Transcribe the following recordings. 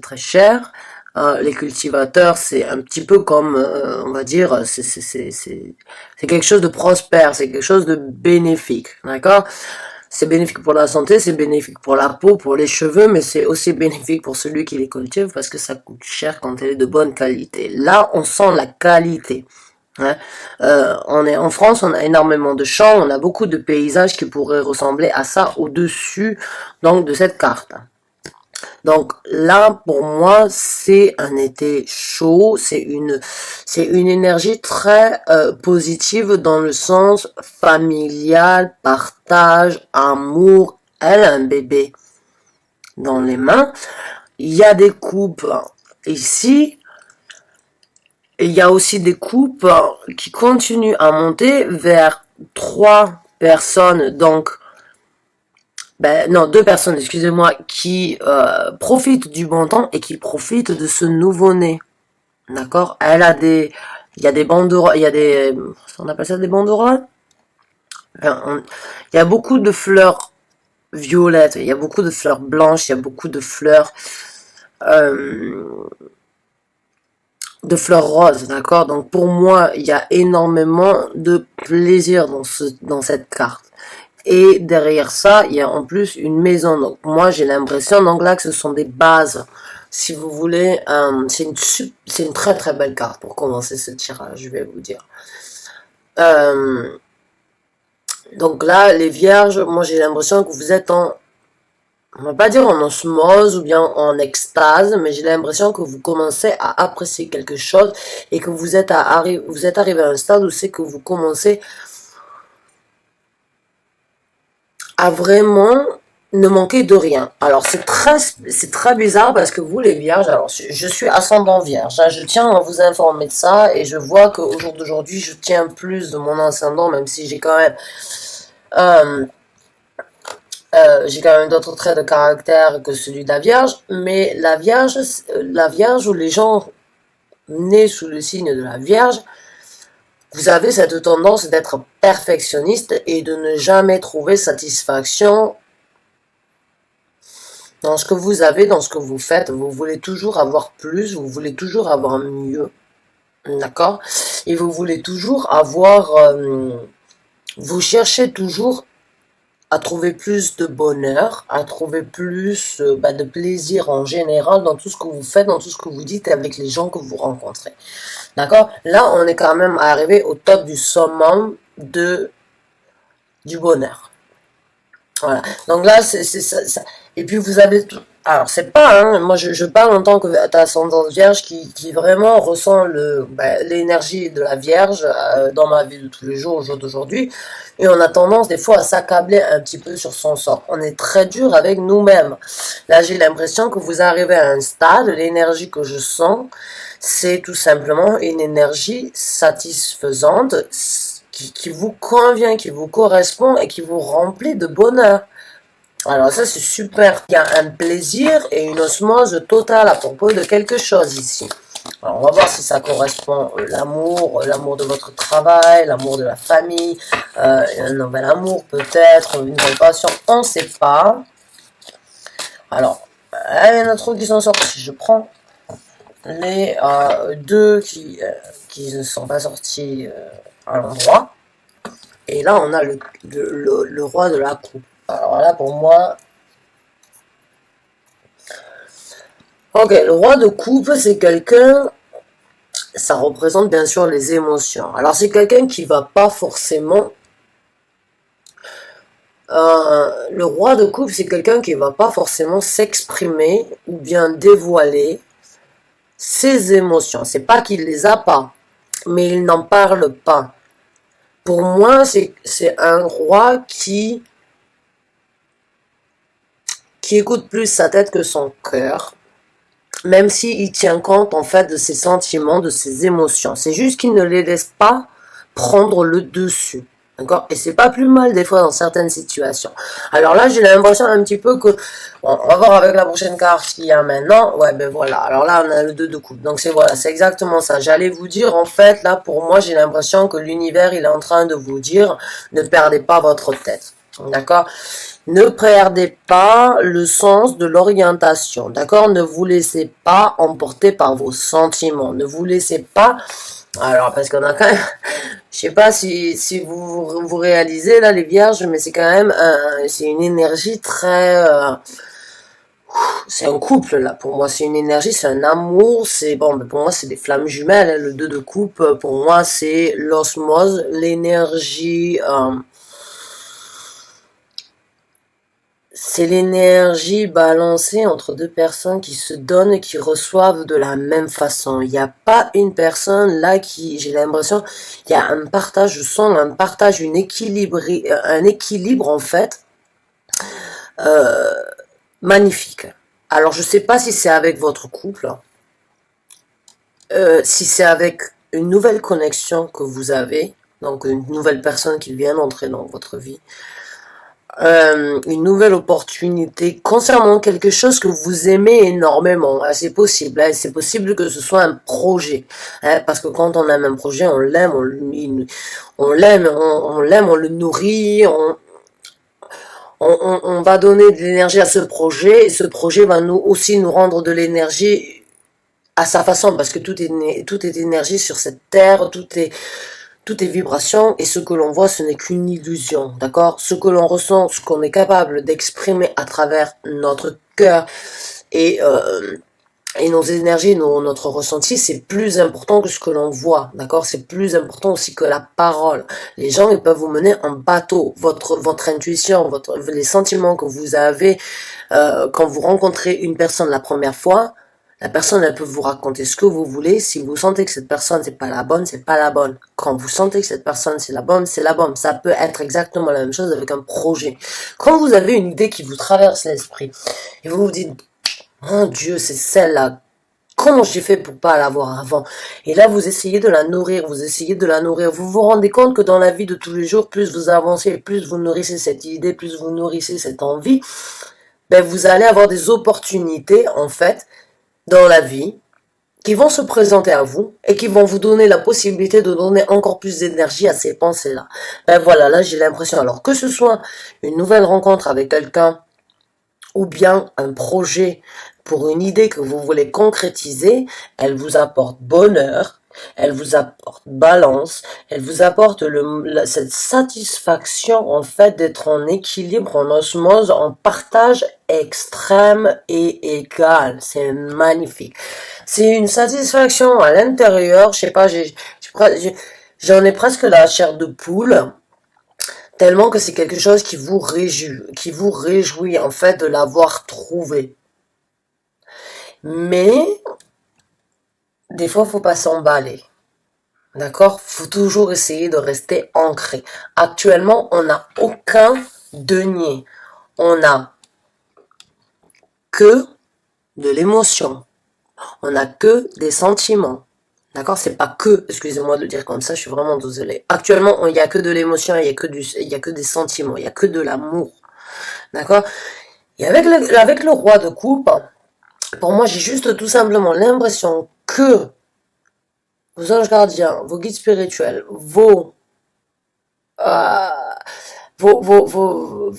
très cher. Les cultivateurs, c'est un petit peu comme, on va dire, c'est quelque chose de prospère, c'est quelque chose de bénéfique, d'accord? C'est bénéfique pour la santé, c'est bénéfique pour la peau, pour les cheveux, mais c'est aussi bénéfique pour celui qui les cultive parce que ça coûte cher quand elle est de bonne qualité. Là, on sent la qualité. Hein. En France, on a énormément de champs, on a beaucoup de paysages qui pourraient ressembler à ça au-dessus donc de cette carte. Donc là, pour moi, c'est un été chaud, c'est une énergie très positive dans le sens familial, partage, amour. Elle a un bébé dans les mains. Il y a des coupes ici. Il y a aussi des coupes qui continuent à monter vers 3 personnes, donc non, 2 personnes, excusez-moi, qui profitent du bon temps et qui profitent de ce nouveau-né. D'accord? Il y a des banderoles, on appelle ça des banderoles? Il y a beaucoup de fleurs violettes, il y a beaucoup de fleurs blanches, il y a beaucoup de fleurs roses, d'accord? Donc pour moi, il y a énormément de plaisir dans cette carte. Et derrière ça, il y a en plus une maison. Donc moi, j'ai l'impression donc là que ce sont des bases. Si vous voulez, c'est une très très belle carte pour commencer ce tirage, je vais vous dire. Donc là, les vierges, moi j'ai l'impression que vous êtes on va pas dire en osmose ou bien en extase, mais j'ai l'impression que vous commencez à apprécier quelque chose et que vous êtes arrivé à un stade où c'est que vous commencez à vraiment ne manquer de rien. Alors c'est très bizarre parce que vous les vierges, alors je suis ascendant vierge, hein, je tiens à vous informer de ça et je vois qu'au jour d'aujourd'hui je tiens plus de mon ascendant, même si j'ai quand même d'autres traits de caractère que celui de la Vierge, mais la Vierge ou les gens nés sous le signe de la Vierge, vous avez cette tendance d'être perfectionniste et de ne jamais trouver satisfaction dans ce que vous avez, dans ce que vous faites. Vous voulez toujours avoir plus, vous voulez toujours avoir mieux, d'accord? Et vous voulez toujours avoir... vous cherchez toujours à trouver plus de bonheur, à trouver plus de plaisir en général dans tout ce que vous faites, dans tout ce que vous dites et avec les gens que vous rencontrez. D'accord? Là, on est quand même arrivé au top du summum du bonheur. Voilà. Donc là, c'est ça. Et puis vous avez tout. Alors c'est pas, hein, moi je parle en tant que ascendante vierge qui vraiment ressent l'énergie de la vierge dans ma vie de tous les jours, au jour d'aujourd'hui, et on a tendance des fois à s'accabler un petit peu sur son sort. On est très dur avec nous-mêmes. Là j'ai l'impression que vous arrivez à un stade, l'énergie que je sens, c'est tout simplement une énergie satisfaisante qui vous convient, qui vous correspond et qui vous remplit de bonheur. Alors ça c'est super, il y a un plaisir et une osmose totale à propos de quelque chose ici. Alors on va voir si ça correspond l'amour de votre travail, l'amour de la famille, un nouvel amour peut-être, une nouvelle passion, on ne sait pas. Alors, il y en a trop qui sont sortis, je prends les deux qui ne sont pas sortis à l'endroit. Et là on a le roi de la coupe. Alors là, pour moi... Ok, le roi de coupe, c'est quelqu'un... Ça représente bien sûr les émotions. Alors, c'est quelqu'un qui va pas forcément... le roi de coupe, c'est quelqu'un qui va pas forcément s'exprimer ou bien dévoiler ses émotions. C'est pas qu'il les a pas, mais il n'en parle pas. Pour moi, c'est un roi qui écoute plus sa tête que son cœur, même s'il tient compte en fait de ses sentiments, de ses émotions. C'est juste qu'il ne les laisse pas prendre le dessus. D'accord? Et c'est pas plus mal des fois dans certaines situations. Alors là, j'ai l'impression un petit peu que... Bon, on va voir avec la prochaine carte qu'il y a maintenant. Ouais, ben voilà. Alors là, on a le 2 de coupe. Donc c'est voilà, c'est exactement ça. J'allais vous dire, en fait, là, pour moi, j'ai l'impression que l'univers, il est en train de vous dire, ne perdez pas votre tête. D'accord? Ne perdez pas le sens de l'orientation, d'accord? Ne vous laissez pas emporter par vos sentiments. Ne vous laissez pas... Alors, parce qu'on a quand même... Je sais pas si vous réalisez, là, les vierges, mais c'est quand même... c'est une énergie très... c'est un couple, là, pour moi. C'est une énergie, c'est un amour. C'est bon, mais pour moi, c'est des flammes jumelles. Hein, le 2 de coupe, pour moi, c'est l'osmose, l'énergie... c'est l'énergie balancée entre deux personnes qui se donnent et qui reçoivent de la même façon. Il n'y a pas une personne là qui, j'ai l'impression, il y a un partage, je sens un partage, un équilibre en fait, magnifique. Alors je sais pas si c'est avec votre couple, si c'est avec une nouvelle connexion que vous avez, donc une nouvelle personne qui vient d'entrer dans votre vie, une nouvelle opportunité concernant quelque chose que vous aimez énormément. C'est possible, hein, c'est possible que ce soit un projet, hein, parce que quand on aime un projet, on l'aime, on l'aime, on le nourrit, on va donner de l'énergie à ce projet, et ce projet va aussi nous rendre de l'énergie à sa façon, parce que tout est énergie sur cette terre, tout est vibration, et ce que l'on voit, ce n'est qu'une illusion, d'accord? Ce que l'on ressent, ce qu'on est capable d'exprimer à travers notre cœur et nos énergies, notre ressenti, c'est plus important que ce que l'on voit, d'accord? C'est plus important aussi que la parole. Les gens, ils peuvent vous mener en bateau. Votre intuition, les sentiments que vous avez quand vous rencontrez une personne la première fois, la personne, elle peut vous raconter ce que vous voulez. Si vous sentez que cette personne, c'est pas la bonne, c'est pas la bonne. Quand vous sentez que cette personne, c'est la bonne, c'est la bonne. Ça peut être exactement la même chose avec un projet. Quand vous avez une idée qui vous traverse l'esprit, et vous vous dites, mon Dieu, c'est celle-là. Comment j'ai fait pour pas l'avoir avant? Et là, vous essayez de la nourrir, vous essayez de la nourrir. Vous vous rendez compte que dans la vie de tous les jours, plus vous avancez, plus vous nourrissez cette idée, plus vous nourrissez cette envie, ben, vous allez avoir des opportunités, en fait, dans la vie, qui vont se présenter à vous et qui vont vous donner la possibilité de donner encore plus d'énergie à ces pensées-là. Ben voilà, là j'ai l'impression, alors que ce soit une nouvelle rencontre avec quelqu'un ou bien un projet pour une idée que vous voulez concrétiser, elle vous apporte bonheur, elle vous apporte balance, elle vous apporte cette satisfaction en fait d'être en équilibre, en osmose, en partage extrême et égal. C'est magnifique. C'est une satisfaction à l'intérieur, je sais pas, j'en ai presque la chair de poule, tellement que c'est quelque chose qui vous réjouit en fait de l'avoir trouvé. Mais des fois, faut pas s'emballer. D'accord? Faut toujours essayer de rester ancré. Actuellement, on n'a aucun denier. On n'a que de l'émotion. On n'a que des sentiments. D'accord? C'est pas que, excusez-moi de le dire comme ça, je suis vraiment désolée. Actuellement, il n'y a que de l'émotion, il y a que des sentiments, il y a que de l'amour. D'accord? Et avec le roi de coupe, pour moi, j'ai juste tout simplement l'impression que vos anges gardiens, vos guides spirituels, euh, vos, vos, vos,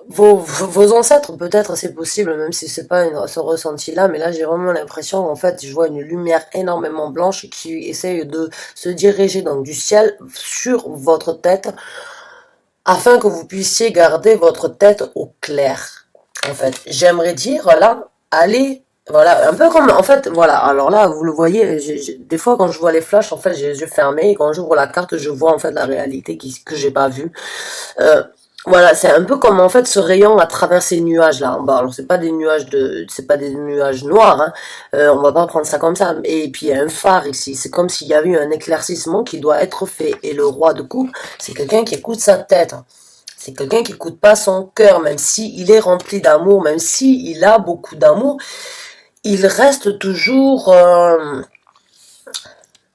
vos, vos ancêtres, peut-être c'est possible, même si c'est pas ce ressenti-là, mais là j'ai vraiment l'impression, en fait, je vois une lumière énormément blanche qui essaye de se diriger donc du ciel sur votre tête, afin que vous puissiez garder votre tête au clair. En fait, j'aimerais dire, là, allez, voilà, un peu comme, en fait, voilà, alors là, vous le voyez, des fois quand je vois les flashs, en fait, j'ai les yeux fermés, et quand j'ouvre la carte, je vois en fait la réalité que j'ai pas vue. Voilà, c'est un peu comme en fait ce rayon à travers ces nuages là en bas. Alors c'est pas des nuages noirs, hein. On va pas prendre ça comme ça. Et puis il y a un phare ici. C'est comme s'il y avait eu un éclaircissement qui doit être fait. Et le roi de coupe, c'est quelqu'un qui écoute sa tête. C'est quelqu'un qui écoute pas son cœur, même si il est rempli d'amour, même si il a beaucoup d'amour, il reste toujours.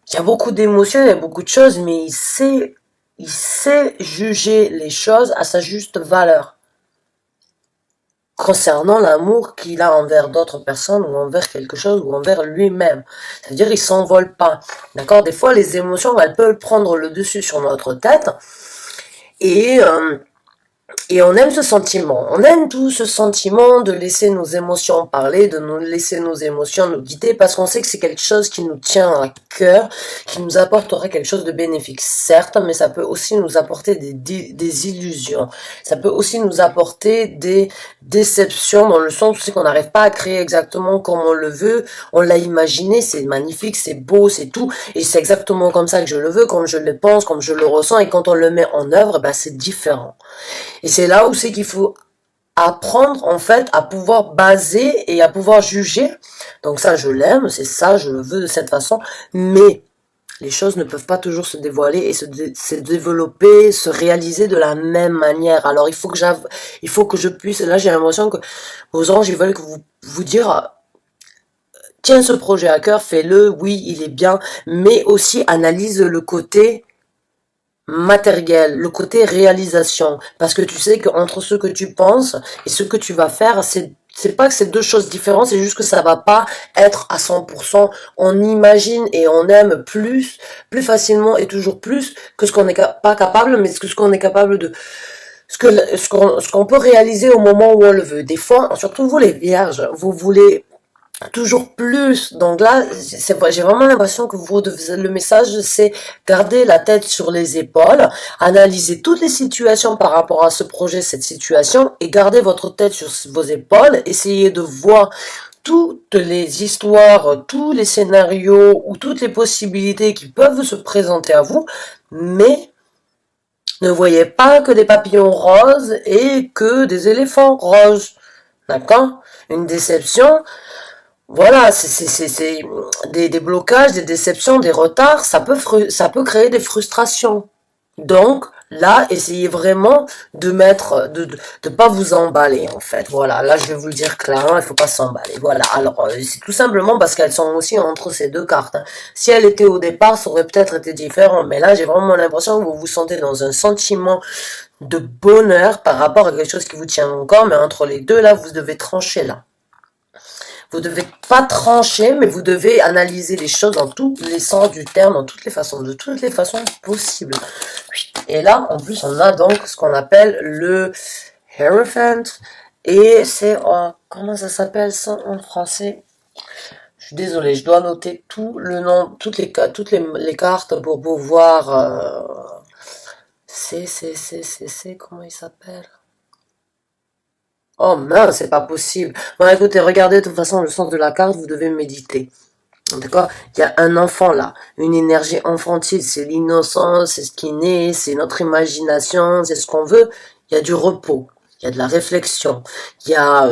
Il y a beaucoup d'émotions, il y a beaucoup de choses, mais il sait juger les choses à sa juste valeur. Concernant l'amour qu'il a envers d'autres personnes ou envers quelque chose ou envers lui-même. C'est-à-dire il s'envole pas. D'accord? Des fois les émotions elles peuvent prendre le dessus sur notre tête et Et on aime ce sentiment, on aime tout ce sentiment de laisser nos émotions parler, de nous laisser nos émotions nous guider, parce qu'on sait que c'est quelque chose qui nous tient à cœur, qui nous apportera quelque chose de bénéfique, certes, mais ça peut aussi nous apporter des illusions, ça peut aussi nous apporter des déceptions, dans le sens où c'est qu'on n'arrive pas à créer exactement comme on le veut, on l'a imaginé, c'est magnifique, c'est beau, c'est tout, et c'est exactement comme ça que je le veux, comme je le pense, comme je le ressens, et quand on le met en œuvre, ben c'est différent. Et c'est là où c'est qu'il faut apprendre en fait à pouvoir baser et à pouvoir juger. Donc ça, je l'aime, c'est ça, je le veux de cette façon. Mais les choses ne peuvent pas toujours se dévoiler et se développer, se réaliser de la même manière. Alors il faut que je puisse. Là, j'ai l'impression que vos anges ils veulent que vous dire. Tiens ce projet à cœur, fais-le, oui, il est bien, mais aussi analyse le côté matériel, le côté réalisation, parce que tu sais qu'entre ce que tu penses et ce que tu vas faire, c'est pas que c'est deux choses différentes, c'est juste que ça va pas être à 100%. On imagine et on aime plus facilement et toujours plus que ce qu'on n'est pas capable, mais que ce qu'on est capable de, ce qu'on peut réaliser au moment où on le veut. Des fois, surtout vous les vierges, vous voulez toujours plus. Donc là, j'ai vraiment l'impression que le message, c'est garder la tête sur les épaules, analyser toutes les situations par rapport à ce projet, cette situation, et garder votre tête sur vos épaules, essayer de voir toutes les histoires, tous les scénarios ou toutes les possibilités qui peuvent se présenter à vous, mais ne voyez pas que des papillons roses et que des éléphants roses. D'accord? Une déception, voilà, c'est des blocages, des déceptions, des retards, ça peut créer des frustrations. Donc, là, essayez vraiment de pas vous emballer, en fait. Voilà, là, je vais vous le dire clairement, il faut pas s'emballer. Voilà, alors, c'est tout simplement parce qu'elles sont aussi entre ces deux cartes, hein. Si elles étaient au départ, ça aurait peut-être été différent, mais là, j'ai vraiment l'impression que vous vous sentez dans un sentiment de bonheur par rapport à quelque chose qui vous tient encore, mais entre les deux, là, vous devez trancher, là. Vous devez pas trancher, mais vous devez analyser les choses dans tous les sens du terme, dans toutes les façons, de toutes les façons possibles. Et là, en plus, on a donc ce qu'on appelle le Hierophant. Et c'est, comment ça s'appelle ça en français? Je suis désolée, je dois noter tout le nom, toutes les cartes pour pouvoir, comment il s'appelle? Oh mince, c'est pas possible. Bon, écoutez, regardez, de toute façon, le sens de la carte, vous devez méditer. D'accord? Il y a un enfant là, une énergie enfantile, c'est l'innocence, c'est ce qui naît, c'est notre imagination, c'est ce qu'on veut. Il y a du repos, il y a de la réflexion, il y a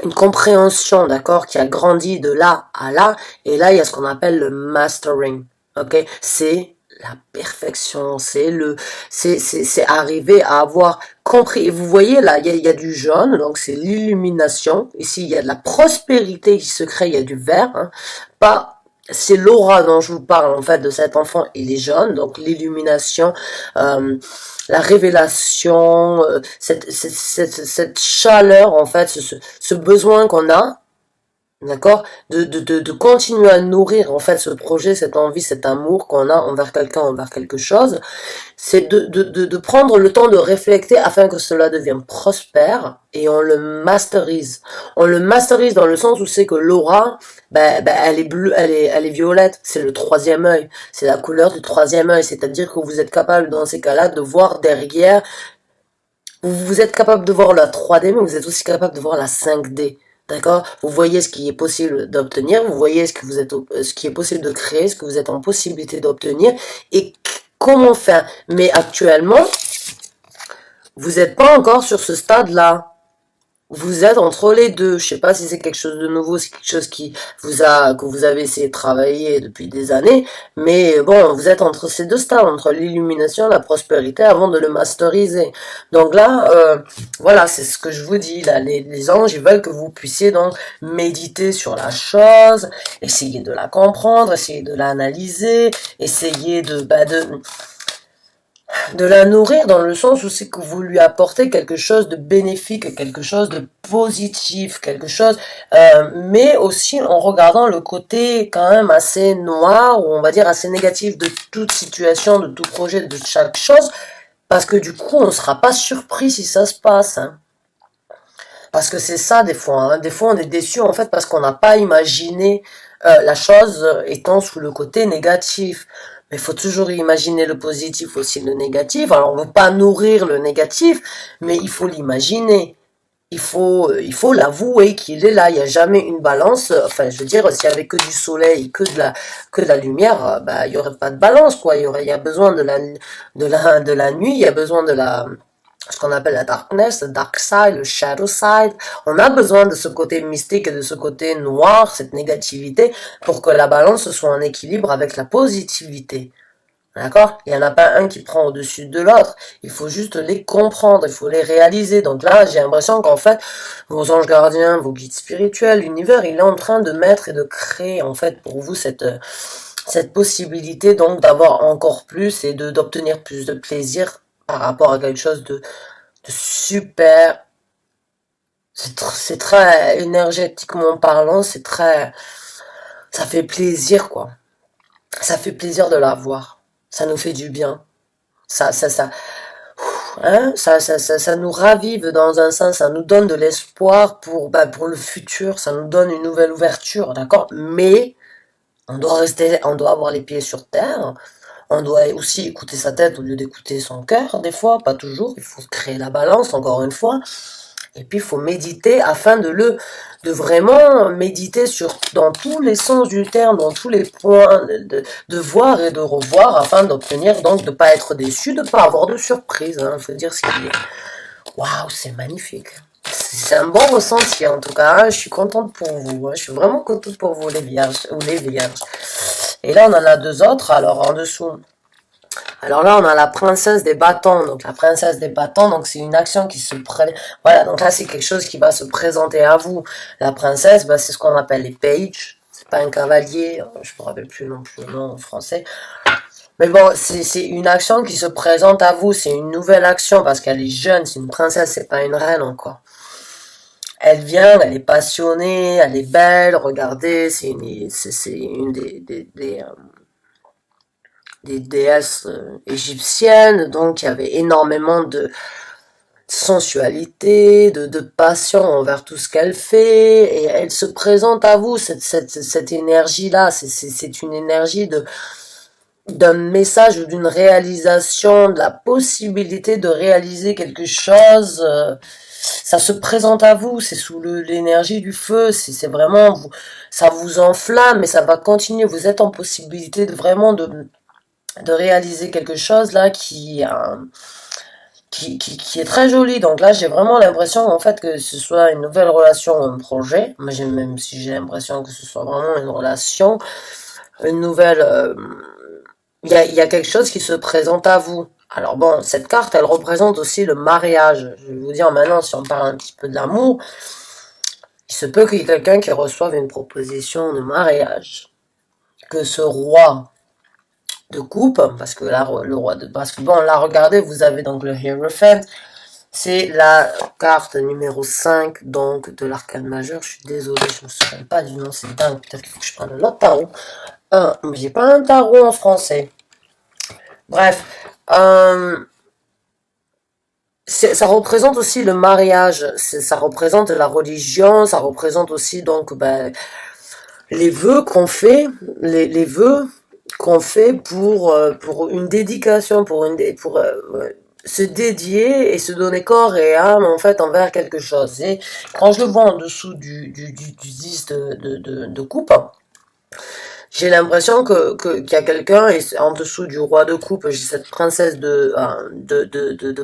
une compréhension, d'accord, qui a grandi de là à là. Et là, il y a ce qu'on appelle le mastering. Ok? C'est la perfection, c'est arriver à avoir compris. Et vous voyez là, il y a du jaune, donc c'est l'illumination. Ici, il y a de la prospérité qui se crée, il y a du vert, hein. Pas, c'est l'aura dont je vous parle en fait de cet enfant, il est jaune, donc l'illumination, la révélation, cette chaleur en fait, ce besoin qu'on a. D'accord, de continuer à nourrir en fait ce projet, cette envie, cet amour qu'on a envers quelqu'un, envers quelque chose, c'est de prendre le temps de réfléchir afin que cela devienne prospère et on le masterise. On le masterise dans le sens où c'est que l'aura, elle est bleue, elle est violette, c'est le troisième œil, c'est la couleur du troisième œil, c'est-à-dire que vous êtes capable dans ces cas-là de voir derrière, vous êtes capable de voir la 3D, mais vous êtes aussi capable de voir la 5D. D'accord? Vous voyez ce qui est possible d'obtenir, vous voyez ce qui est possible de créer, ce que vous êtes en possibilité d'obtenir, et comment faire. Mais actuellement, vous n'êtes pas encore sur ce stade-là. Vous êtes entre les deux. Je sais pas si c'est quelque chose de nouveau, c'est quelque chose que vous avez essayé de travailler depuis des années, mais bon, vous êtes entre ces deux stades, entre l'illumination et la prospérité avant de le masteriser. Donc là, voilà, c'est ce que je vous dis, là, les anges, ils veulent que vous puissiez donc méditer sur la chose, essayer de la comprendre, essayer de l'analyser, essayer de la nourrir dans le sens où c'est que vous lui apportez quelque chose de bénéfique, quelque chose de positif, quelque chose, mais aussi en regardant le côté quand même assez noir, ou on va dire assez négatif de toute situation, de tout projet, de chaque chose, Parce que du coup, on ne sera pas surpris si ça se passe. Hein. Parce que c'est ça des fois. Hein. Des fois, on est déçu en fait parce qu'on n'a pas imaginé la chose étant sous le côté négatif. Mais il faut toujours imaginer le positif aussi, le négatif. Alors, on ne veut pas nourrir le négatif, mais il faut l'imaginer. Il faut l'avouer qu'il est là. Il n'y a jamais une balance. Enfin, je veux dire, s'il y avait que du soleil, que de la lumière, bah, il y aurait pas de balance, quoi. Il y a besoin de la nuit. Il y a besoin de ce qu'on appelle la darkness, le dark side, le shadow side. On a besoin de ce côté mystique et de ce côté noir, cette négativité, pour que la balance soit en équilibre avec la positivité. D'accord? Il n'y en a pas un qui prend au-dessus de l'autre. Il faut juste les comprendre, il faut les réaliser. Donc là, j'ai l'impression qu'en fait, vos anges gardiens, vos guides spirituels, l'univers, il est en train de mettre et de créer, en fait, pour vous cette possibilité, donc, d'avoir encore plus et d'obtenir plus de plaisir par rapport à quelque chose de super. C'est très énergétiquement parlant, ça fait plaisir, quoi. Ça fait plaisir de la voir. Ça nous fait du bien. Ça, hein, ça nous ravive dans un sens, ça nous donne de l'espoir pour le futur, ça nous donne une nouvelle ouverture, d'accord? Mais, on doit avoir les pieds sur terre, on doit aussi écouter sa tête au lieu d'écouter son cœur, des fois, pas toujours, il faut créer la balance, encore une fois. Et puis, il faut méditer afin de vraiment méditer dans tous les sens du terme, dans tous les points, de voir et de revoir afin d'obtenir, donc, de pas être déçu, de pas avoir de surprise, hein. Faut dire ce qu'il est. Waouh, c'est magnifique. C'est un bon ressenti, en tout cas. Hein. Je suis contente pour vous. Hein. Je suis vraiment contente pour vous, les vierges, ou les vierges. Et là, on en a deux autres, alors, en dessous. Alors là, on a la princesse des bâtons. Donc la princesse des bâtons, donc c'est une action qui se voilà, donc là c'est quelque chose qui va se présenter à vous. La princesse, bah, c'est ce qu'on appelle les pages. C'est pas un cavalier, je me rappelle plus non plus le nom en français. Mais bon, c'est une action qui se présente à vous, c'est une nouvelle action parce qu'elle est jeune, c'est une princesse, c'est pas une reine encore. Elle vient, elle est passionnée, elle est belle, regardez, c'est une des déesses égyptiennes, donc il y avait énormément de sensualité, de passion envers tout ce qu'elle fait, et elle se présente à vous, cette énergie-là, c'est une énergie d'un message ou d'une réalisation, de la possibilité de réaliser quelque chose, ça se présente à vous, c'est sous l'énergie du feu, c'est vraiment, ça vous enflamme, et ça va continuer, vous êtes en possibilité vraiment de réaliser quelque chose là qui est très joli. Donc là, j'ai vraiment l'impression en fait que ce soit une nouvelle relation, un projet. Moi, même si j'ai l'impression que ce soit vraiment une relation, une nouvelle. Il y a quelque chose qui se présente à vous. Alors bon, cette carte, elle représente aussi le mariage. Je vais vous dire maintenant, si on parle un petit peu de l'amour, il se peut qu'il y ait quelqu'un qui reçoive une proposition de mariage. Que ce roi de coupe, parce que là, le roi de... Parce que bon, là, regardez, vous avez donc le Hierophant, c'est la carte numéro 5, donc, de l'arcane majeur. Je suis désolée, je ne me souviens pas du nom, c'est dingue, peut-être qu'il faut que je prenne un autre tarot. Mais j'ai pas un tarot en français. Bref, ça représente aussi le mariage, ça représente la religion, ça représente aussi, donc, ben, les vœux qu'on fait, les vœux qu'on fait pour une dédication, pour se dédier et se donner corps et âme en fait envers quelque chose. Et quand je le vois en dessous du 10 de coupe, j'ai l'impression qu'il y a quelqu'un, et en dessous du roi de coupe, j'ai cette princesse de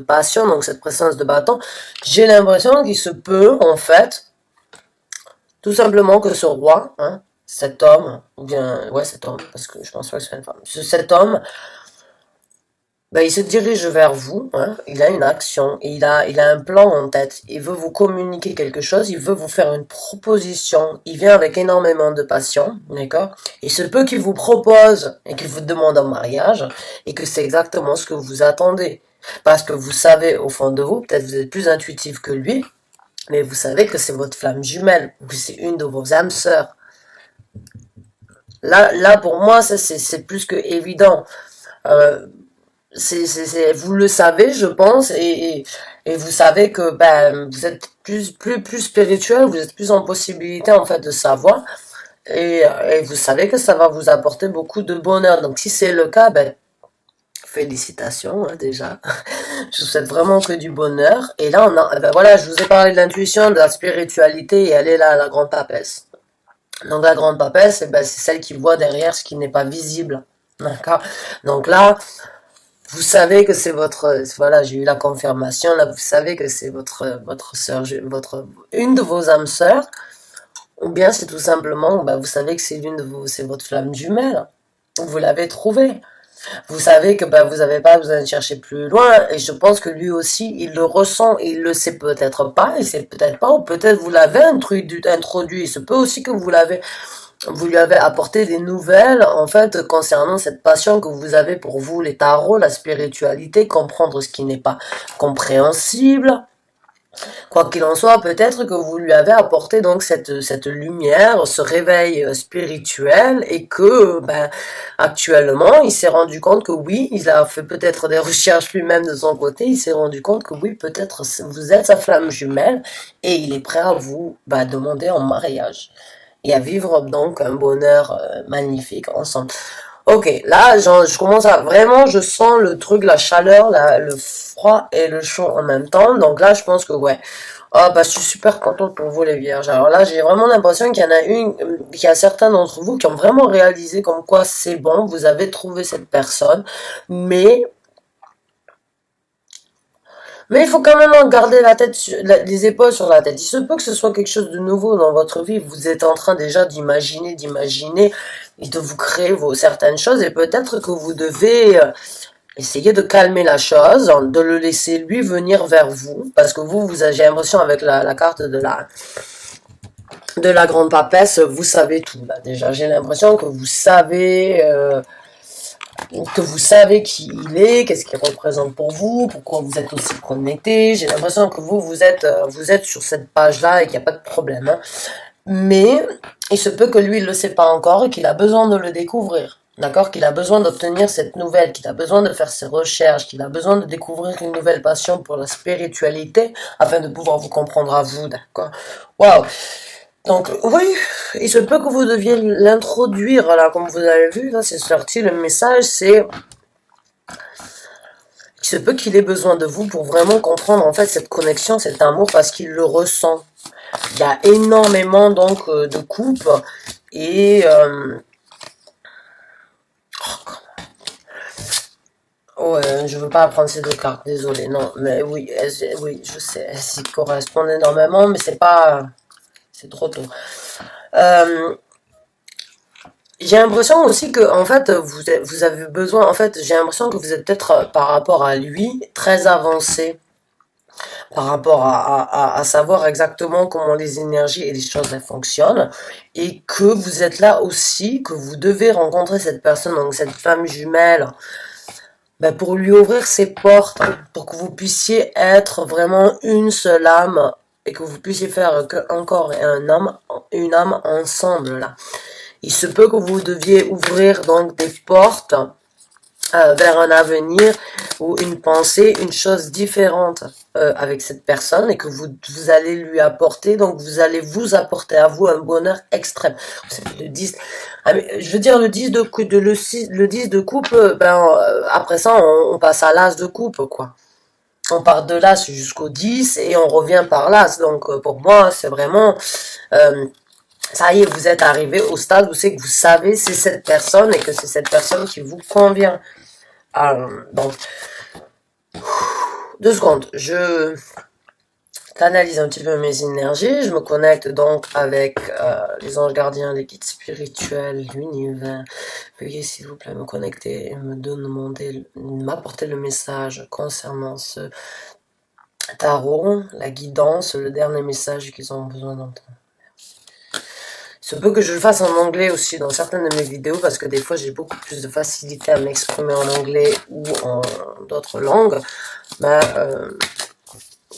passion, donc cette princesse de bâton, j'ai l'impression qu'il se peut, en fait, tout simplement que ce roi, hein, cet homme, ou bien, ouais, cet homme, parce que je pense pas que c'est une femme, cet homme, ben, il se dirige vers vous, hein, il a une action, il a un plan en tête, il veut vous communiquer quelque chose, il veut vous faire une proposition, il vient avec énormément de passion, d'accord? Il se peut qu'il vous propose et qu'il vous demande en mariage, et que c'est exactement ce que vous attendez. Parce que vous savez, au fond de vous, peut-être vous êtes plus intuitif que lui, mais vous savez que c'est votre flamme jumelle, ou que c'est une de vos âmes sœurs. Là, pour moi, ça c'est plus que évident. vous le savez, je pense, et vous savez que ben, vous êtes plus spirituel, vous êtes plus en possibilité en fait de savoir, et vous savez que ça va vous apporter beaucoup de bonheur. Donc si c'est le cas, ben, félicitations hein, déjà. Je vous souhaite vraiment que du bonheur. Et là, ben voilà, je vous ai parlé de l'intuition, de la spiritualité, et elle est là, la grande papesse. Donc la grande papesse, ben, c'est celle qui voit derrière ce qui n'est pas visible. D'accord. Donc là, vous savez que c'est votre, voilà, j'ai eu la confirmation, là, vous savez que c'est votre sœur, une de vos âmes sœurs, ou bien c'est tout simplement, bah, vous savez que c'est c'est votre flamme jumelle. Vous l'avez trouvée. Vous savez que, bah, vous n'avez pas besoin de chercher plus loin, et je pense que lui aussi, il le ressent, il le sait peut-être pas, il sait peut-être pas, ou peut-être vous l'avez introduit, il se peut aussi que vous lui avez apporté des nouvelles, en fait, concernant cette passion que vous avez pour vous, les tarots, la spiritualité, comprendre ce qui n'est pas compréhensible. Quoi qu'il en soit, peut-être que vous lui avez apporté donc cette lumière, ce réveil spirituel, et que, ben, actuellement, il s'est rendu compte que oui, il a fait peut-être des recherches lui-même de son côté, il s'est rendu compte que oui, peut-être vous êtes sa flamme jumelle, et il est prêt à vous, ben, demander en mariage et à vivre donc un bonheur magnifique ensemble. Ok, là, je commence à vraiment, je sens le truc, la chaleur, le froid et le chaud en même temps. Donc là, je pense que ouais. Oh, bah, je suis super contente pour vous, les vierges. Alors là, j'ai vraiment l'impression qu'il y en a qu'il y a certains d'entre vous qui ont vraiment réalisé comme quoi c'est bon, vous avez trouvé cette personne, mais il faut quand même garder la tête, les épaules sur la tête. Il se peut que ce soit quelque chose de nouveau dans votre vie. Vous êtes en train déjà d'imaginer et de vous créer certaines choses. Et peut-être que vous devez essayer de calmer la chose, de le laisser lui venir vers vous. Parce que j'ai l'impression avec la carte de la grande papesse, vous savez tout là déjà. J'ai l'impression que vous savez... qui il est, qu'est-ce qu'il représente pour vous, pourquoi vous êtes aussi connecté. J'ai l'impression que vous êtes sur cette page-là et qu'il n'y a pas de problème. Hein. Mais il se peut que lui, il ne le sait pas encore et qu'il a besoin de le découvrir. D'accord? Qu'il a besoin d'obtenir cette nouvelle, qu'il a besoin de faire ses recherches, qu'il a besoin de découvrir une nouvelle passion pour la spiritualité afin de pouvoir vous comprendre à vous. D'accord? Waouh! Donc, oui, il se peut que vous deviez l'introduire, là, comme vous avez vu, là, c'est sorti, le message, c'est, il se peut qu'il ait besoin de vous pour vraiment comprendre, en fait, cette connexion, cet amour, parce qu'il le ressent. Il y a énormément, donc, de couples, et, ouais, je veux pas apprendre ces deux cartes, désolé, non, mais oui, oui, je sais, elles s'y correspondent énormément, mais c'est pas, c'est trop tôt. J'ai l'impression aussi que, en fait, vous avez besoin, en fait, j'ai l'impression que vous êtes peut-être, par rapport à lui, très avancé, par rapport à savoir exactement comment les énergies et les choses elles fonctionnent, et que vous êtes là aussi, que vous devez rencontrer cette personne, donc cette femme jumelle, ben pour lui ouvrir ses portes, pour que vous puissiez être vraiment une seule âme, et que vous puissiez faire qu'un corps et une âme ensemble, là. Il se peut que vous deviez ouvrir donc des portes vers un avenir ou une pensée, une chose différente avec cette personne et que vous allez lui apporter, donc vous allez vous apporter à vous un bonheur extrême. Le 10, je veux dire le 10 de coupe, le 10 de coupe, ben après ça on passe à l'as de coupe quoi. On part de l'as jusqu'au 10 et on revient par l'as. Donc pour moi c'est vraiment ça y est, vous êtes arrivé au stade où c'est que vous savez c'est cette personne et que c'est cette personne qui vous convient. Donc, 2 secondes, je canalise un petit peu mes énergies, je me connecte donc avec les anges gardiens, les guides spirituels, l'univers. Veuillez s'il vous plaît me connecter et m'apporter le message concernant ce tarot, la guidance, le dernier message qu'ils ont besoin d'entendre. Il se peut que je le fasse en anglais aussi dans certaines de mes vidéos parce que des fois j'ai beaucoup plus de facilité à m'exprimer en anglais ou en d'autres langues. Mais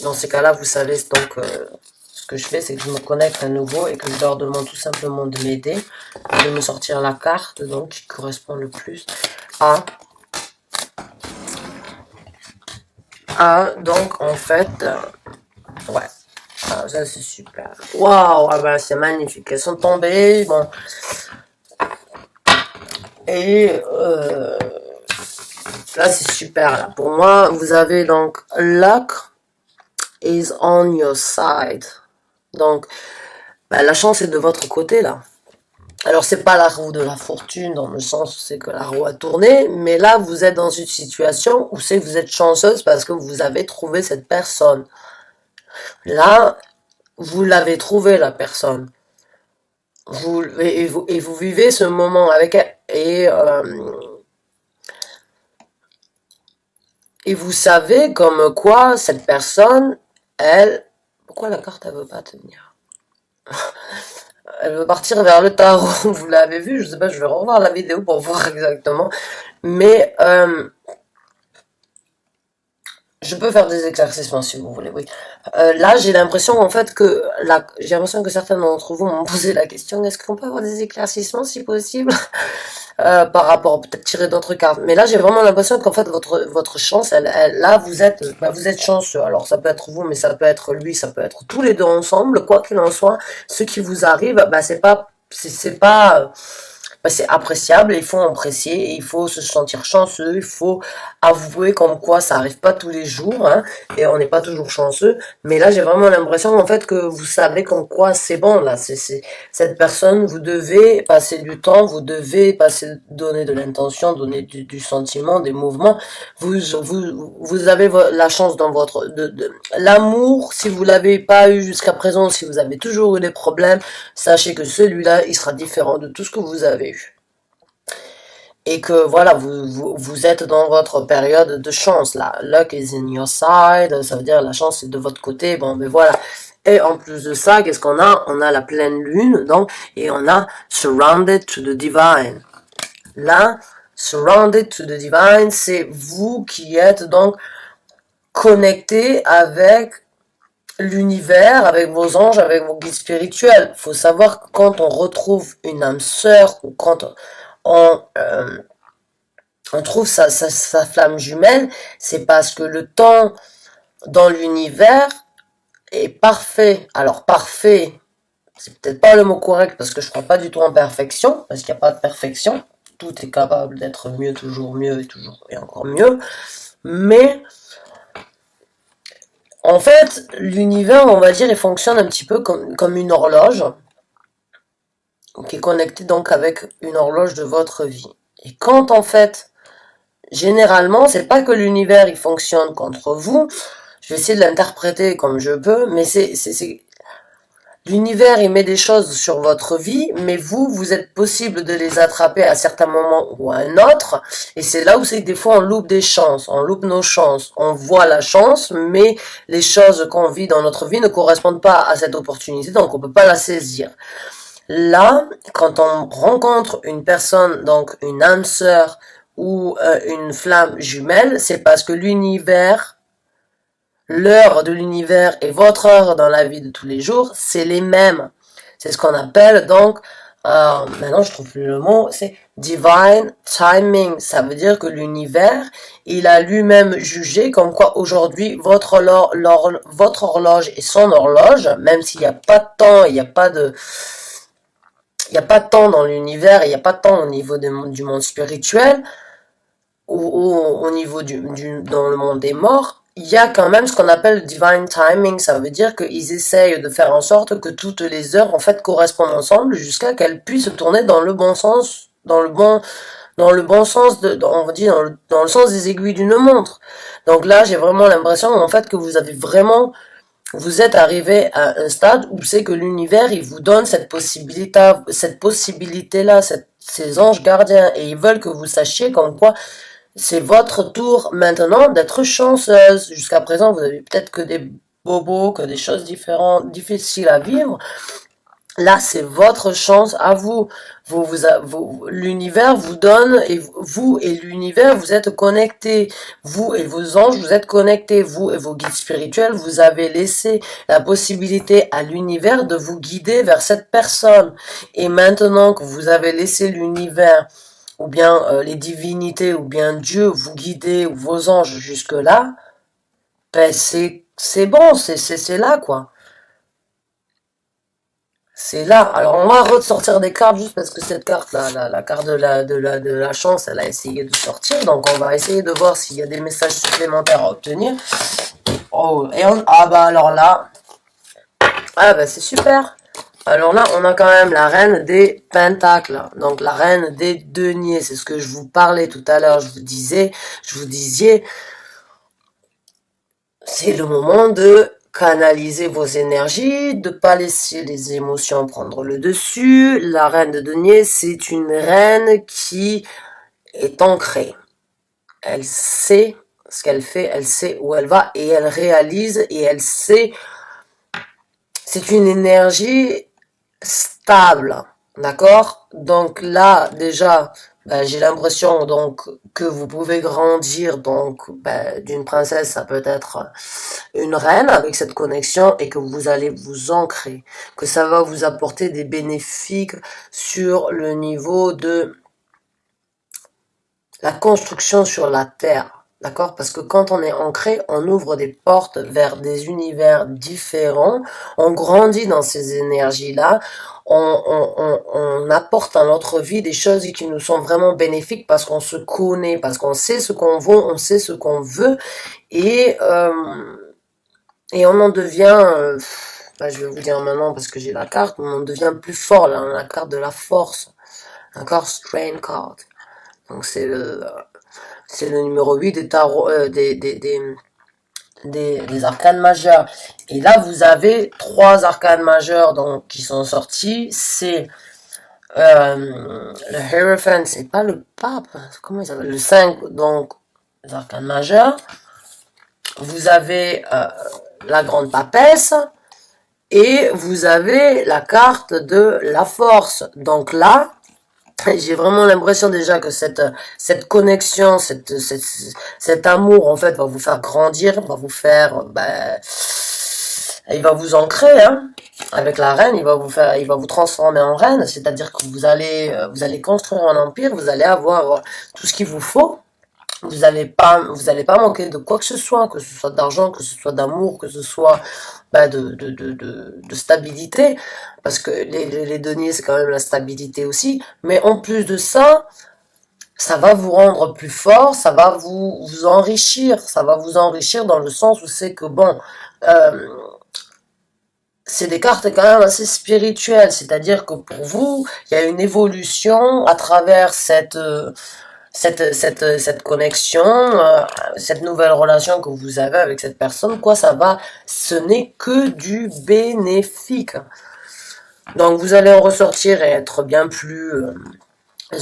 dans ces cas-là, vous savez donc ce que je fais, c'est que je me connecte à nouveau et que je leur demande tout simplement de m'aider, de me sortir la carte donc qui correspond le plus à a donc en fait, ouais, ah, ça c'est super. Waouh, ah ben c'est magnifique. Elles sont tombées, bon. Et là c'est super. Là. Pour moi, vous avez donc luck is on your side. Donc, ben, la chance est de votre côté là. Alors c'est pas la roue de la fortune dans le sens où c'est que la roue a tourné, mais là vous êtes dans une situation où c'est que vous êtes chanceuse parce que vous avez trouvé cette personne. Là, vous l'avez trouvé la personne. Vous vivez ce moment avec elle et vous savez comme quoi cette personne, elle, pourquoi la carte elle veut pas tenir? Elle veut partir vers le tarot, vous l'avez vu, je sais pas, je vais revoir la vidéo pour voir exactement. Mais je peux faire des éclaircissements si vous voulez, oui. Là, j'ai l'impression en fait que j'ai l'impression que certains d'entre vous m'ont posé la question, est-ce qu'on peut avoir des éclaircissements si possible par rapport peut-être tirer d'autres cartes. Mais là, j'ai vraiment l'impression qu'en fait votre chance, là vous êtes chanceux. Alors ça peut être vous, mais ça peut être lui, ça peut être tous les deux ensemble. Quoi qu'il en soit, ce qui vous arrive, bah c'est pas c'est appréciable, il faut apprécier, et il faut se sentir chanceux, il faut avouer comme quoi ça arrive pas tous les jours, hein, et on n'est pas toujours chanceux, mais là j'ai vraiment l'impression en fait que vous savez comme quoi c'est bon, là, cette personne, vous devez passer du temps, vous devez donner de l'intention, donner du sentiment, des mouvements, vous avez la chance dans l'amour, si vous l'avez pas eu jusqu'à présent, si vous avez toujours eu des problèmes, sachez que celui-là, il sera différent de tout ce que vous avez eu. Et que voilà, vous êtes dans votre période de chance là. Luck is in your side, ça veut dire la chance est de votre côté. Bon, mais voilà. Et en plus de ça, qu'est-ce qu'on a? On a la pleine lune, donc, et on a surrounded to the divine. Là, surrounded to the divine, c'est vous qui êtes donc connecté avec l'univers, avec vos anges, avec vos guides spirituels. Faut savoir que quand on retrouve une âme sœur ou quand on, on trouve sa flamme jumelle, c'est parce que le temps dans l'univers est parfait. Alors parfait, c'est peut-être pas le mot correct parce que je crois pas du tout en perfection, parce qu'il n'y a pas de perfection. Tout est capable d'être mieux, toujours mieux et encore mieux. Mais en fait, l'univers, on va dire, il fonctionne un petit peu comme une horloge, qui est connectée donc avec une horloge de votre vie. Et quand en fait, généralement, c'est pas que l'univers il fonctionne contre vous, je vais essayer de l'interpréter comme je peux, mais l'univers il met des choses sur votre vie, mais vous êtes possible de les attraper à certains moments ou à un autre, et c'est là où c'est que des fois on loupe des chances, on loupe nos chances, on voit la chance, mais les choses qu'on vit dans notre vie ne correspondent pas à cette opportunité, donc on peut pas la saisir. Là, quand on rencontre une personne, donc une âme sœur ou une flamme jumelle, c'est parce que l'univers, l'heure de l'univers et votre heure dans la vie de tous les jours, c'est les mêmes. C'est ce qu'on appelle donc, maintenant je trouve plus le mot, c'est divine timing. Ça veut dire que l'univers, il a lui-même jugé comme quoi aujourd'hui votre horloge est son horloge, même s'il n'y a pas de temps, il n'y a pas de temps dans l'univers, il n'y a pas de temps au niveau du monde spirituel, ou au niveau dans le monde des morts, il y a quand même ce qu'on appelle divine timing. Ça veut dire qu'ils essayent de faire en sorte que toutes les heures en fait correspondent ensemble jusqu'à qu'elles puissent tourner dans le bon sens, dans le bon sens on va dire dans le sens des aiguilles d'une montre. Donc là, j'ai vraiment l'impression en fait que vous êtes arrivé à un stade où c'est que l'univers, il vous donne cette possibilité-là, ces anges gardiens, et ils veulent que vous sachiez comme quoi c'est votre tour maintenant d'être chanceuse. Jusqu'à présent, vous avez peut-être que des bobos, que des choses différentes, difficiles à vivre. Là, c'est votre chance à vous. L'univers vous donne, et vous et l'univers, vous êtes connectés. Vous et vos anges, vous êtes connectés. Vous et vos guides spirituels, vous avez laissé la possibilité à l'univers de vous guider vers cette personne. Et maintenant que vous avez laissé l'univers, ou bien les divinités, ou bien Dieu vous guider, ou vos anges jusque-là, ben c'est bon, c'est là, quoi. C'est là. Alors, on va ressortir des cartes juste parce que cette carte, la carte de la chance, elle a essayé de sortir. Donc, on va essayer de voir s'il y a des messages supplémentaires à obtenir. Oh, ah bah alors là, ah bah c'est super. Alors là, on a quand même la reine des pentacles. Donc, la reine des deniers. C'est ce que je vous parlais tout à l'heure. Je vous disais, c'est le moment de canaliser vos énergies, de pas laisser les émotions prendre le dessus. La reine de denier, c'est une reine qui est ancrée. Elle sait ce qu'elle fait, elle sait où elle va et elle réalise et elle sait. C'est une énergie stable, d'accord? Donc là, déjà, ben, j'ai l'impression donc que vous pouvez grandir donc ben, d'une princesse à peut-être une reine avec cette connexion et que vous allez vous ancrer, que ça va vous apporter des bénéfices sur le niveau de la construction sur la terre. D'accord? Parce que quand on est ancré, on ouvre des portes vers des univers différents, on grandit dans ces énergies-là, on apporte à notre vie des choses qui nous sont vraiment bénéfiques parce qu'on se connaît, parce qu'on sait ce qu'on vaut, on sait ce qu'on veut, et, euh, et on en devient, bah, je vais vous dire maintenant parce que j'ai la carte, on en devient plus fort, là, on a la carte de la force, d'accord? Strain card. Donc c'est le numéro 8 des tarots, des arcanes majeures. Et là, vous avez trois arcanes majeures donc, qui sont sortis. C'est le Hierophant, c'est pas le pape, comment il s'appelle? Le 5, donc, les arcanes majeures. Vous avez la grande papesse. Et vous avez la carte de la force. Donc là, j'ai vraiment l'impression déjà que cette connexion, cet amour, en fait, va vous faire grandir, va vous faire, ben, il va vous ancrer, hein. Avec la reine, il va vous transformer en reine, c'est-à-dire que vous allez construire un empire, vous allez avoir tout ce qu'il vous faut. Vous allez pas manquer de quoi que ce soit d'argent, que ce soit d'amour, que ce soit bah, de stabilité, parce que les deniers, c'est quand même la stabilité aussi. Mais en plus de ça va vous rendre plus fort, ça va vous enrichir, ça va vous enrichir dans le sens où c'est que, bon, euh, c'est des cartes quand même assez spirituelles, c'est-à-dire que pour vous, il y a une évolution à travers cette connexion, cette nouvelle relation que vous avez avec cette personne, quoi, ce n'est que du bénéfique. Donc vous allez en ressortir et être bien plus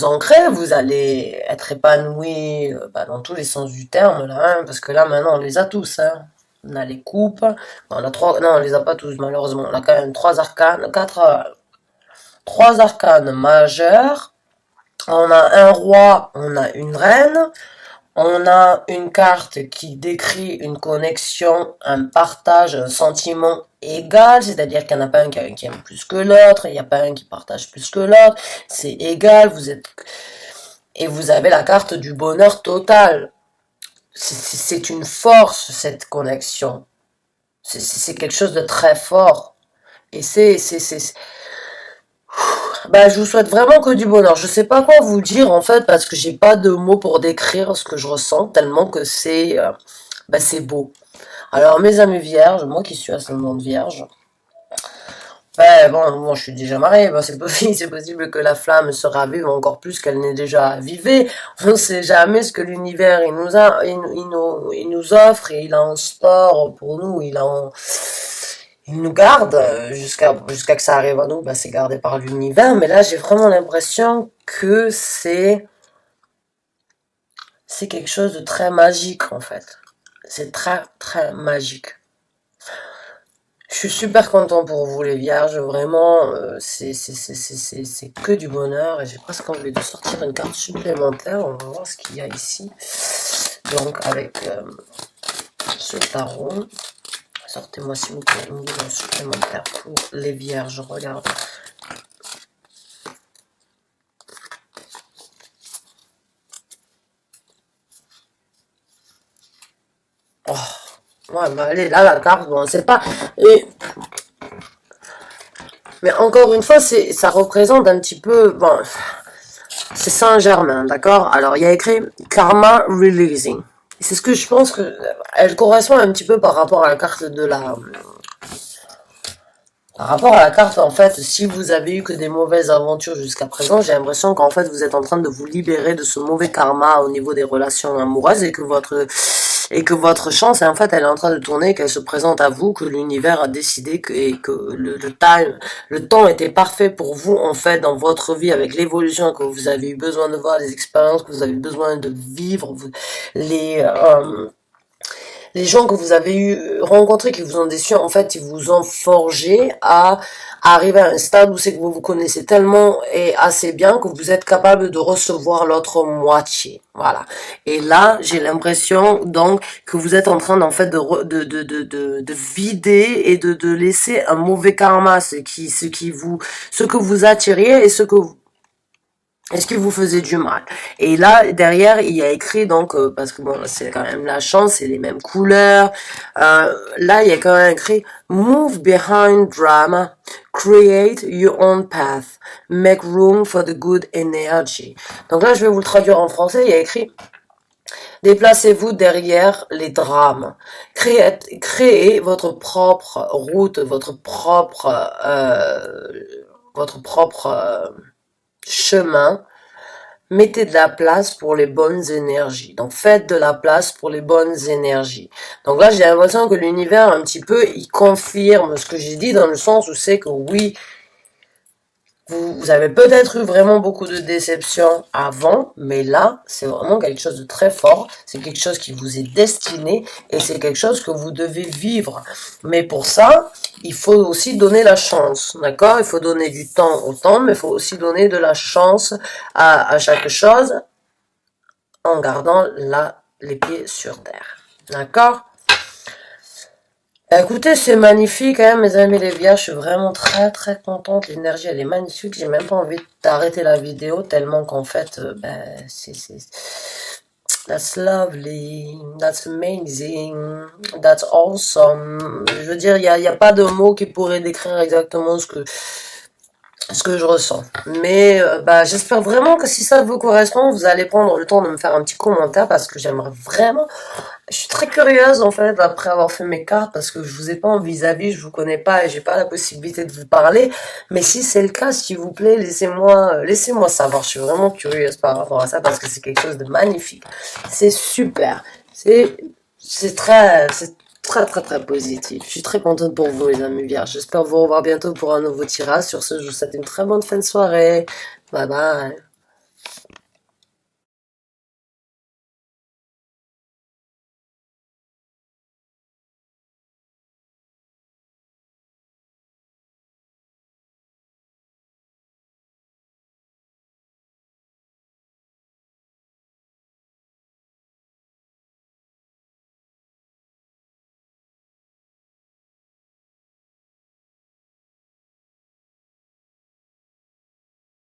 ancré, vous allez être épanoui bah, dans tous les sens du terme, là, hein, parce que là maintenant on les a tous, hein. On a les coupes, on a trois, non on les a pas tous malheureusement, on a quand même trois arcanes majeurs, on a un roi, on a une reine, on a une carte qui décrit une connexion, un partage, un sentiment égal, c'est-à-dire qu'il n'y en a pas un qui aime plus que l'autre, il n'y a pas un qui partage plus que l'autre, c'est égal, et vous avez la carte du bonheur total. C'est une force, cette connexion. C'est quelque chose de très fort. Et bah, je vous souhaite vraiment que du bonheur. Je sais pas quoi vous dire, en fait, parce que j'ai pas de mots pour décrire ce que je ressens, tellement que bah, c'est beau. Alors, mes amis vierges, moi qui suis ascendant de vierge, ben, bon, je suis déjà mariée, ben, c'est possible que la flamme se ravive encore plus qu'elle n'est déjà avivée. On ne sait jamais ce que l'univers, il nous offre et il a en store pour nous, il nous garde jusqu'à que ça arrive à nous, ben, c'est gardé par l'univers, mais là, j'ai vraiment l'impression que c'est quelque chose de très magique, en fait. C'est très, très magique. Je suis super content pour vous les vierges, vraiment, c'est que du bonheur et j'ai presque envie de sortir une carte supplémentaire, on va voir ce qu'il y a ici. Donc avec ce tarot, sortez-moi s'il vous plaît une guidance supplémentaire pour les vierges, regarde. Oh, Ouais, mais allez, là, la carte, bon, c'est pas... Mais encore une fois, ça représente un petit peu... Bon, c'est Saint-Germain, d'accord? Alors, il y a écrit Karma Releasing. C'est ce que je pense que... Elle correspond un petit peu par rapport à la carte de la... Par rapport à la carte, en fait, si vous avez eu que des mauvaises aventures jusqu'à présent, j'ai l'impression qu'en fait, vous êtes en train de vous libérer de ce mauvais karma au niveau des relations amoureuses et que votre chance, en fait, elle est en train de tourner, qu'elle se présente à vous, que l'univers a décidé et que le temps était parfait pour vous, en fait, dans votre vie, avec l'évolution que vous avez eu besoin de voir, les expériences que vous avez besoin de vivre, les, les gens que vous avez eu rencontrés qui vous ont déçu, en fait, ils vous ont forgé à arriver à un stade où c'est que vous vous connaissez tellement et assez bien que vous êtes capable de recevoir l'autre moitié. Voilà. Et là, j'ai l'impression donc que vous êtes en train en fait de vider et de laisser un mauvais karma, ce que vous attiriez et ce que vous est-ce qu'il vous faisait du mal? Et là, derrière, il y a écrit, donc, parce que bon, c'est quand même la chance, c'est les mêmes couleurs. Là, il y a quand même écrit, Move behind drama, create your own path, make room for the good energy. Donc là, je vais vous le traduire en français, il y a écrit, déplacez-vous derrière les drames. Créez votre propre route, votre propre chemin. Mettez de la place pour les bonnes énergies. Donc faites de la place pour les bonnes énergies. Donc là, j'ai l'impression que l'univers, un petit peu, il confirme ce que j'ai dit dans le sens où c'est que oui, vous avez peut-être eu vraiment beaucoup de déceptions avant, mais là, c'est vraiment quelque chose de très fort. C'est quelque chose qui vous est destiné et c'est quelque chose que vous devez vivre. Mais pour ça, il faut aussi donner la chance, d'accord? Il faut donner du temps au temps, mais il faut aussi donner de la chance à chaque chose en gardant les pieds sur terre. D'accord? Écoutez, c'est magnifique, hein, mes amis les vierges, je suis vraiment très très contente, l'énergie elle est magnifique, j'ai même pas envie d'arrêter la vidéo tellement qu'en fait, that's lovely, that's amazing, that's awesome. Je veux dire, y a pas de mots qui pourraient décrire exactement ce que je ressens. Mais j'espère vraiment que si ça vous correspond, vous allez prendre le temps de me faire un petit commentaire parce que j'aimerais vraiment. Je suis très curieuse en fait après avoir fait mes cartes parce que je vous ai pas en vis-à-vis, je vous connais pas et j'ai pas la possibilité de vous parler. Mais si c'est le cas, s'il vous plaît, laissez-moi savoir. Je suis vraiment curieuse par rapport à ça parce que c'est quelque chose de magnifique. C'est super. C'est très positif. Je suis très contente pour vous, les amis vierges. J'espère vous revoir bientôt pour un nouveau tirage. Sur ce, je vous souhaite une très bonne fin de soirée. Bye bye.